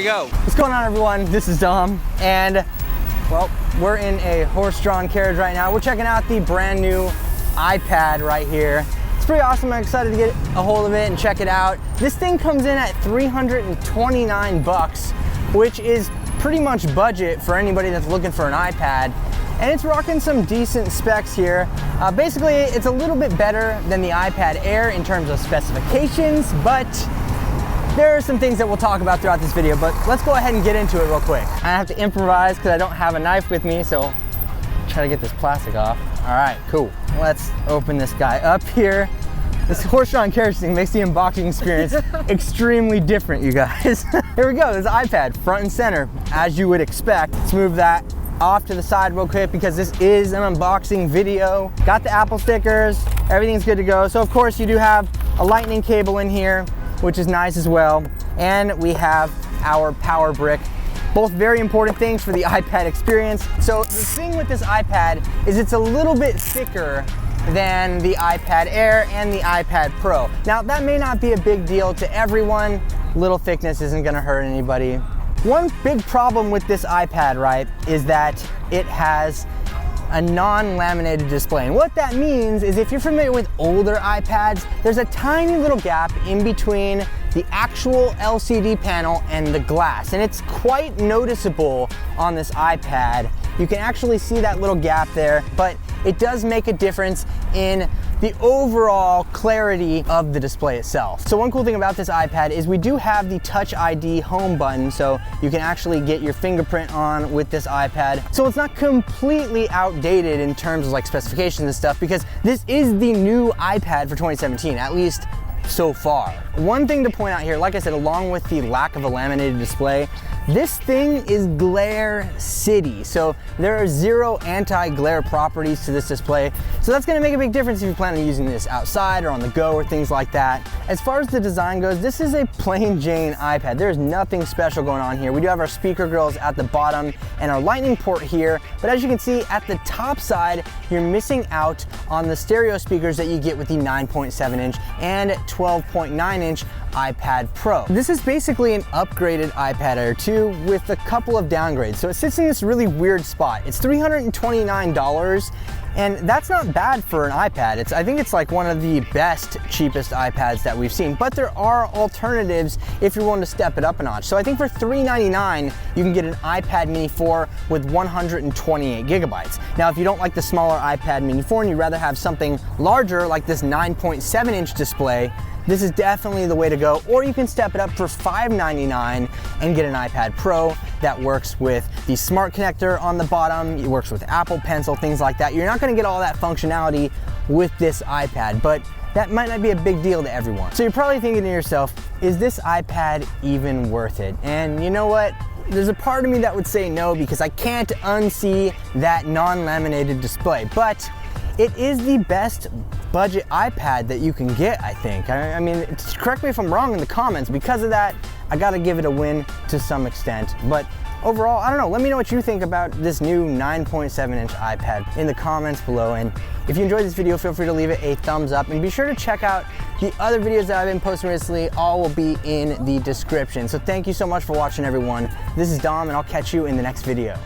we go. What's going on, everyone? This is Dom, and well, we're in a horse-drawn carriage right now. We're checking out the brand new iPad right here. It's pretty awesome. I'm excited to get a hold of it and check it out. This thing comes in at 329 bucks, which is pretty much budget for anybody that's looking for an iPad. And it's rocking some decent specs here. Basically, it's a little bit better than the iPad Air in terms of specifications, but there are some things that we'll talk about throughout this video, but let's go ahead and get into it real quick. I have to improvise because I don't have a knife with me, so try to get this plastic off. All right, cool. Let's open this guy up here. This horse-drawn carriage thing makes the unboxing experience extremely different, you guys. Here we go, this iPad front and center, as you would expect. Let's move that off to the side real quick because this is an unboxing video. Got the Apple stickers, everything's good to go. So of course you do have a lightning cable in here, which is nice as well. And we have our power brick. Both very important things for the iPad experience. So the thing with this iPad is it's a little bit thicker than the iPad Air and the iPad Pro. Now that may not be a big deal to everyone. Little thickness isn't gonna hurt anybody. One big problem with this iPad, right, is that it has a non-laminated display. And what that means is if you're familiar with older iPads, there's a tiny little gap in between the actual LCD panel and the glass. And it's quite noticeable on this iPad. You can actually see that little gap there, but it does make a difference in the overall clarity of the display itself. So one cool thing about this iPad is we do have the Touch ID home button, so you can actually get your fingerprint on with this iPad. So it's not completely outdated in terms of like specifications and stuff, because this is the new iPad for 2017, at least so far. One thing to point out here, like I said, along with the lack of a laminated display, this thing is glare city. So there are zero anti-glare properties to this display. So that's gonna make a big difference if you plan on using this outside or on the go or things like that. As far as the design goes, this is a plain Jane iPad. There's nothing special going on here. We do have our speaker grills at the bottom and our lightning port here. But as you can see at the top side, you're missing out on the stereo speakers that you get with the 9.7 inch and 12.9 inch iPad Pro. This is basically an upgraded iPad Air 2 with a couple of downgrades. So it sits in this really weird spot. It's $329, and that's not bad for an iPad. I think it's like one of the best, cheapest iPads that we've seen, but there are alternatives if you're willing to step it up a notch. So I think for $399, you can get an iPad Mini 4 with 128 gigabytes. Now, if you don't like the smaller iPad Mini 4 and you'd rather have something larger like this 9.7 inch display, this is definitely the way to go. Or you can step it up for $599 and get an iPad Pro that works with the smart connector on the bottom. It works with Apple Pencil, things like that. You're not gonna get all that functionality with this iPad, but that might not be a big deal to everyone. So you're probably thinking to yourself, is this iPad even worth it? And you know what? There's a part of me that would say no, because I can't unsee that non-laminated display, but it is the best budget iPad that you can get, I think. I mean, correct me if I'm wrong in the comments. Because of that, I gotta give it a win to some extent. But overall, I don't know, let me know what you think about this new 9.7 inch iPad in the comments below. And if you enjoyed this video, feel free to leave it a thumbs up, and be sure to check out the other videos that I've been posting recently. All will be in the description. So thank you so much for watching, everyone. This is Dom, and I'll catch you in the next video.